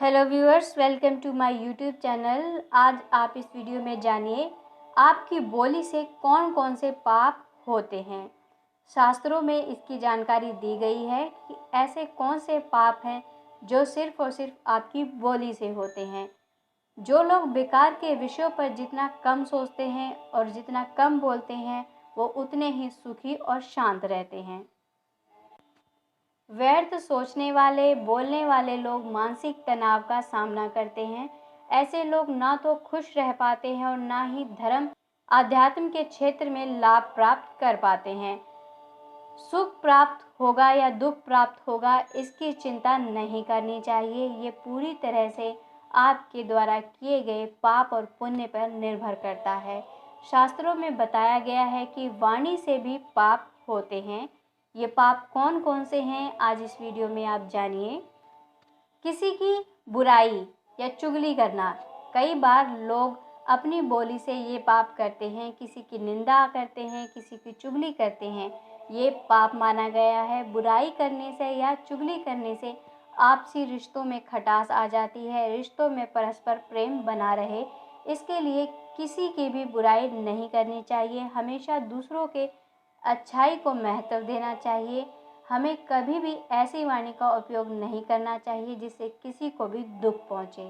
Hello viewers, welcome to my YouTube channel. आज आप इस वीडियो में जानिए आपकी बोली से कौन कौन से पाप होते हैं। शास्त्रों में इसकी जानकारी दी गई है कि ऐसे कौन से पाप हैं जो सिर्फ और सिर्फ आपकी बोली से होते हैं। जो लोग बेकार के विषयों पर जितना कम सोचते हैं और जितना कम बोलते हैं, वो उतने ही सुखी और शांत रहते हैं। व्यर्थ सोचने वाले, बोलने वाले लोग मानसिक तनाव का सामना करते हैं। ऐसे लोग ना तो खुश रह पाते हैं और ना ही धर्म आध्यात्म के क्षेत्र में लाभ प्राप्त कर पाते हैं। सुख प्राप्त होगा या दुख प्राप्त होगा, इसकी चिंता नहीं करनी चाहिए। ये पूरी तरह से आपके द्वारा किए गए पाप और पुण्य पर निर्भर करता है। शास्त्रों में बताया गया है कि वाणी से भी पाप होते हैं। ये पाप कौन कौन से हैं, आज इस वीडियो में आप जानिए। किसी की बुराई या चुगली करना। कई बार लोग अपनी बोली से ये पाप करते हैं। किसी की निंदा करते हैं, किसी की चुगली करते हैं। ये पाप माना गया है। बुराई करने से या चुगली करने से आपसी रिश्तों में खटास आ जाती है। रिश्तों में परस्पर प्रेम बना रहे, इसके लिए किसी की भी बुराई नहीं करनी चाहिए। हमेशा दूसरों के अच्छाई को महत्व देना चाहिए। हमें कभी भी ऐसी वाणी का उपयोग नहीं करना चाहिए जिससे किसी को भी दुख पहुंचे।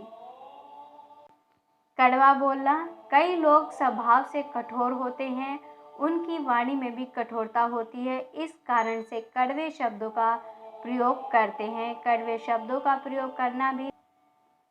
कड़वा बोलना। कई लोग स्वभाव से कठोर होते हैं, उनकी वाणी में भी कठोरता होती है। इस कारण से कड़वे शब्दों का प्रयोग करते हैं। कड़वे शब्दों का प्रयोग करना भी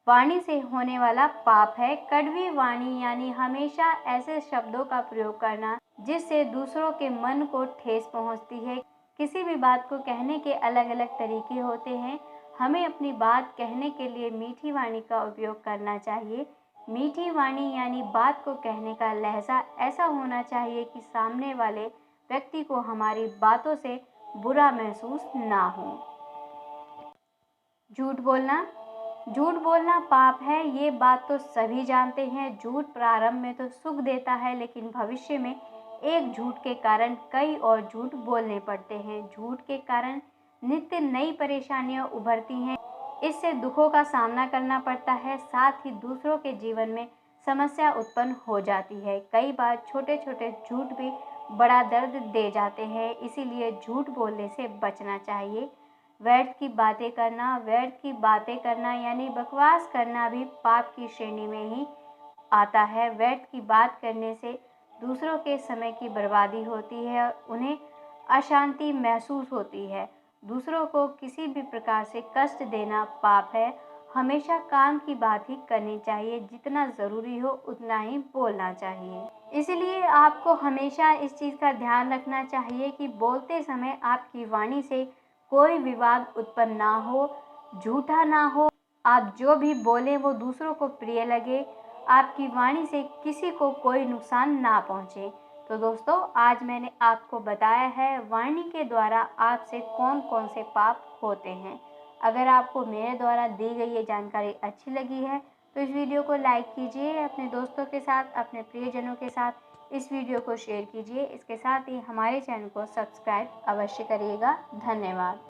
वाणी से होने वाला पाप है। कड़वी वाणी यानी हमेशा ऐसे शब्दों का प्रयोग करना जिससे दूसरों के मन को ठेस पहुंचती है। किसी भी बात को कहने के अलग अलग तरीके होते हैं। हमें अपनी बात कहने के लिए मीठी वाणी का उपयोग करना चाहिए। मीठी वाणी यानी बात को कहने का लहजा ऐसा होना चाहिए कि सामने वाले व्यक्ति को हमारी बातों से बुरा महसूस ना हो। झूठ बोलना। झूठ बोलना पाप है, ये बात तो सभी जानते हैं। झूठ प्रारंभ में तो सुख देता है, लेकिन भविष्य में एक झूठ के कारण कई और झूठ बोलने पड़ते हैं। झूठ के कारण नित्य नई परेशानियां उभरती हैं। इससे दुखों का सामना करना पड़ता है, साथ ही दूसरों के जीवन में समस्या उत्पन्न हो जाती है। कई बार छोटे छोटे झूठ भी बड़ा दर्द दे जाते हैं, इसीलिए झूठ बोलने से बचना चाहिए। व्यर्थ की बातें करना। व्यर्थ की बातें करना यानी बकवास करना भी पाप की श्रेणी में ही आता है। व्यर्थ की बात करने से दूसरों के समय की बर्बादी होती है और उन्हें अशांति महसूस होती है। दूसरों को किसी भी प्रकार से कष्ट देना पाप है। हमेशा काम की बात ही करनी चाहिए, जितना ज़रूरी हो उतना ही बोलना चाहिए। इसलिए आपको हमेशा इस चीज़ का ध्यान रखना चाहिए कि बोलते समय आपकी वाणी से कोई विवाद उत्पन्न ना हो, झूठा ना हो। आप जो भी बोलें वो दूसरों को प्रिय लगे। आपकी वाणी से किसी को कोई नुकसान ना पहुंचे। तो दोस्तों, आज मैंने आपको बताया है वाणी के द्वारा आपसे कौन कौन से पाप होते हैं। अगर आपको मेरे द्वारा दी गई ये जानकारी अच्छी लगी है तो इस वीडियो को लाइक कीजिए, अपने दोस्तों के साथ, अपने प्रियजनों के साथ इस वीडियो को शेयर कीजिए। इसके साथ ही हमारे चैनल को सब्सक्राइब अवश्य करिएगा। धन्यवाद।